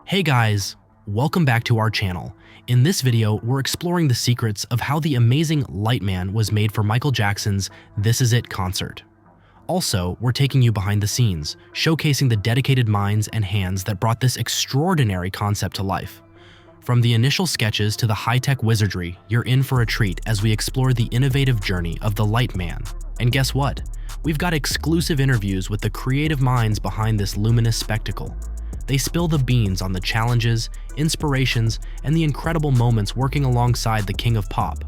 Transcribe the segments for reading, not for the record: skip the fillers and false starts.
Hey guys, welcome back to our channel. In this video, we're exploring the secrets of how the amazing LightMan was made for Michael Jackson's This Is It concert. Also, we're taking you behind the scenes, showcasing the dedicated minds and hands that brought this extraordinary concept to life. From the initial sketches to the high-tech wizardry, you're in for a treat as we explore the innovative journey of the LightMan. And guess what? We've got exclusive interviews with the creative minds behind this luminous spectacle. They spill the beans on the challenges, inspirations, and the incredible moments working alongside the king of pop.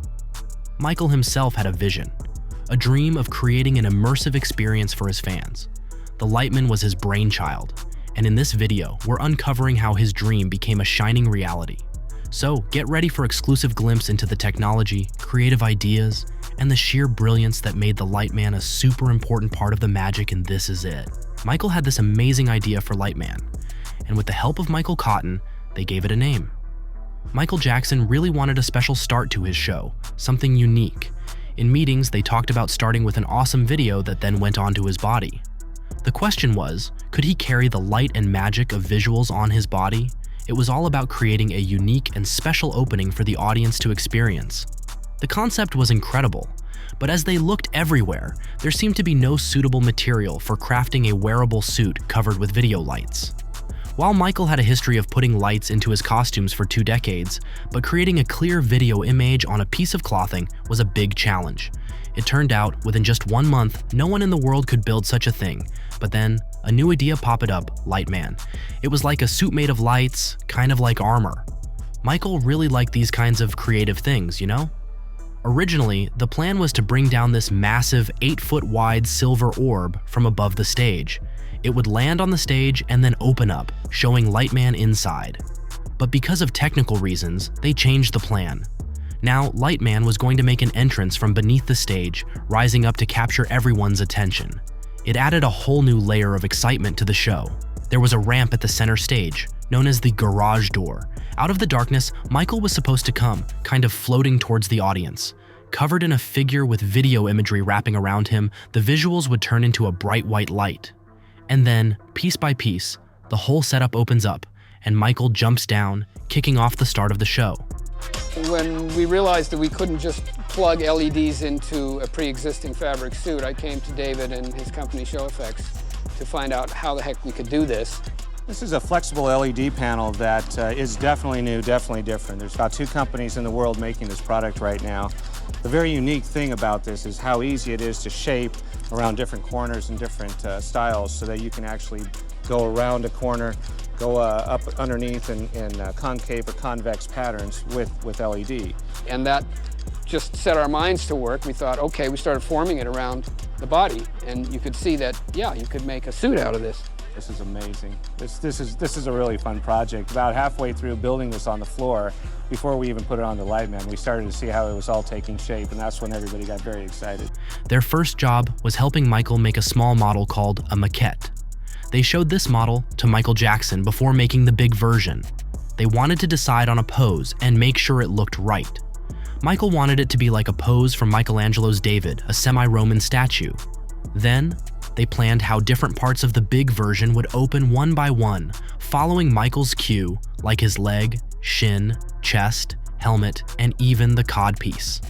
Michael himself had a vision, a dream of creating an immersive experience for his fans. The LightMan was his brainchild, and in this video, we're uncovering how his dream became a shining reality. So get ready for exclusive glimpse into the technology, creative ideas, and the sheer brilliance that made the LightMan a super important part of the magic in This Is It. Michael had this amazing idea for LightMan, and with the help of Michael Cotton, they gave it a name. Michael Jackson really wanted a special start to his show, something unique. In meetings, they talked about starting with an awesome video that then went onto his body. The question was, could he carry the light and magic of visuals on his body? It was all about creating a unique and special opening for the audience to experience. The concept was incredible, but as they looked everywhere, there seemed to be no suitable material for crafting a wearable suit covered with video lights. While Michael had a history of putting lights into his costumes for 2 decades, but creating a clear video image on a piece of clothing was a big challenge. It turned out, within just 1 month, no one in the world could build such a thing. But then, a new idea popped up, LightMan. It was like a suit made of lights, kind of like armor. Michael really liked these kinds of creative things, you know? Originally, the plan was to bring down this massive 8-foot wide silver orb from above the stage. It would land on the stage and then open up, showing LightMan inside. But because of technical reasons, they changed the plan. Now, LightMan was going to make an entrance from beneath the stage, rising up to capture everyone's attention. It added a whole new layer of excitement to the show. There was a ramp at the center stage, known as the garage door. Out of the darkness, Michael was supposed to come, kind of floating towards the audience. Covered in a figure with video imagery wrapping around him, the visuals would turn into a bright white light. And then, piece by piece, the whole setup opens up, and Michael jumps down, kicking off the start of the show. When we realized that we couldn't just plug LEDs into a pre-existing fabric suit, I came to David and his company Show Effects to find out how the heck we could do this. This is a flexible LED panel that is definitely new, definitely different. There's about 2 companies in the world making this product right now. The very unique thing about this is how easy it is to shape around different corners and different styles so that you can actually go around a corner, go up underneath in concave or convex patterns with LED. And that just set our minds to work. We thought, okay, we started forming it around the body, and you could see that, yeah, you could make a suit out of this. This is amazing. This is a really fun project. About halfway through building this on the floor, before we even put it on the LightMan, we started to see how it was all taking shape, and that's when everybody got very excited. Their first job was helping Michael make a small model called a maquette. They showed this model to Michael Jackson before making the big version. They wanted to decide on a pose and make sure it looked right. Michael wanted it to be like a pose from Michelangelo's David, a semi-Roman statue. Then, they planned how different parts of the big version would open one by one, following Michael's cue, like his leg, shin, chest, helmet, and even the codpiece.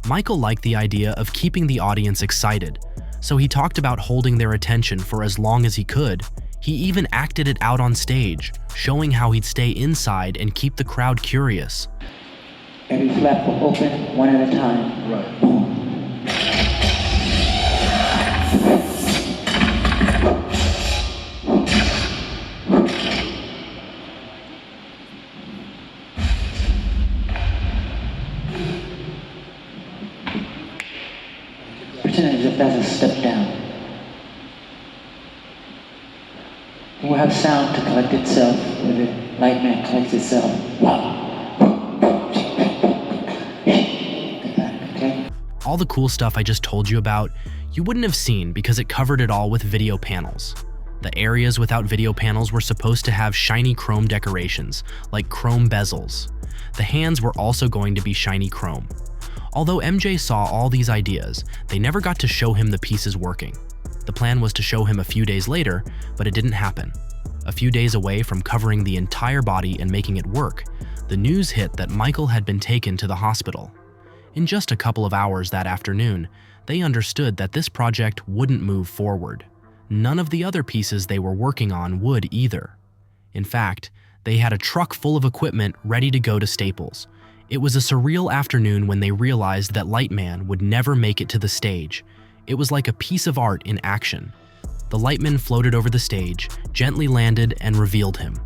Michael liked the idea of keeping the audience excited, so he talked about holding their attention for as long as he could. He even acted it out on stage, showing how he'd stay inside and keep the crowd curious. Every flap will open one at a time. Right. Boom. Pretend as if that's a step down. And we'll have sound to collect itself, where the LightMan collects itself. Okay? All the cool stuff I just told you about, you wouldn't have seen because it covered it all with video panels. The areas without video panels were supposed to have shiny chrome decorations, like chrome bezels. The hands were also going to be shiny chrome. Although MJ saw all these ideas, they never got to show him the pieces working. The plan was to show him a few days later, but it didn't happen. A few days away from covering the entire body and making it work, the news hit that Michael had been taken to the hospital. In just a couple of hours that afternoon, they understood that this project wouldn't move forward. None of the other pieces they were working on would either. In fact, they had a truck full of equipment ready to go to Staples. It was a surreal afternoon when they realized that LightMan would never make it to the stage. It was like a piece of art in action. The LightMan floated over the stage, gently landed, and revealed him.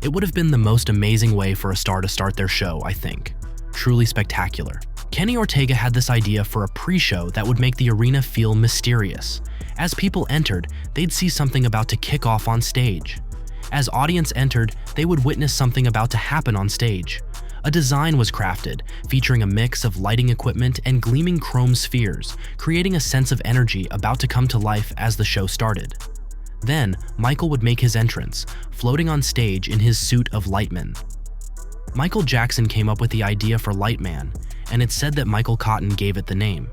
It would have been the most amazing way for a star to start their show, I think. Truly spectacular. Kenny Ortega had this idea for a pre-show that would make the arena feel mysterious. As people entered, they'd see something about to kick off on stage. As audience entered, they would witness something about to happen on stage. A design was crafted, featuring a mix of lighting equipment and gleaming chrome spheres, creating a sense of energy about to come to life as the show started. Then, Michael would make his entrance, floating on stage in his suit of LightMan. Michael Jackson came up with the idea for LightMan, and it's said that Michael Cotton gave it the name.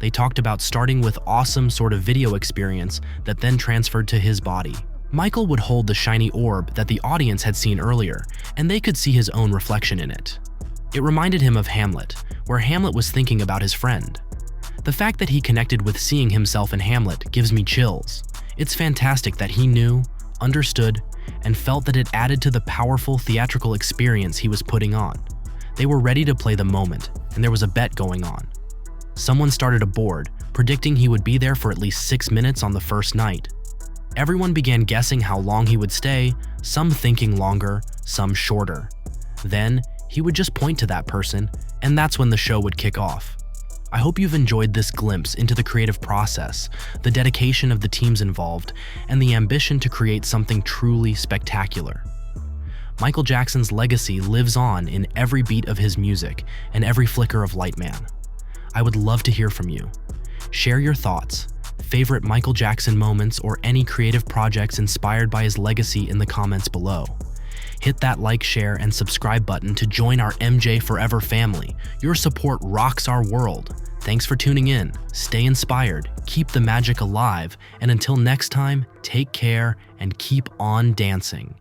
They talked about starting with awesome sort of video experience that then transferred to his body. Michael would hold the shiny orb that the audience had seen earlier, and they could see his own reflection in it. It reminded him of Hamlet, where Hamlet was thinking about his friend. The fact that he connected with seeing himself in Hamlet gives me chills. It's fantastic that he knew, understood, and felt that it added to the powerful theatrical experience he was putting on. They were ready to play the moment, and there was a bet going on. Someone started a board, predicting he would be there for at least 6 minutes on the first night. Everyone began guessing how long he would stay, some thinking longer, some shorter. Then, he would just point to that person, and that's when the show would kick off. I hope you've enjoyed this glimpse into the creative process, the dedication of the teams involved, and the ambition to create something truly spectacular. Michael Jackson's legacy lives on in every beat of his music and every flicker of LightMan. I would love to hear from you. Share your thoughts, favorite Michael Jackson moments, or any creative projects inspired by his legacy in the comments below. Hit that like, share, and subscribe button to join our MJ Forever family. Your support rocks our world. Thanks for tuning in. Stay inspired, keep the magic alive, and until next time, take care and keep on dancing.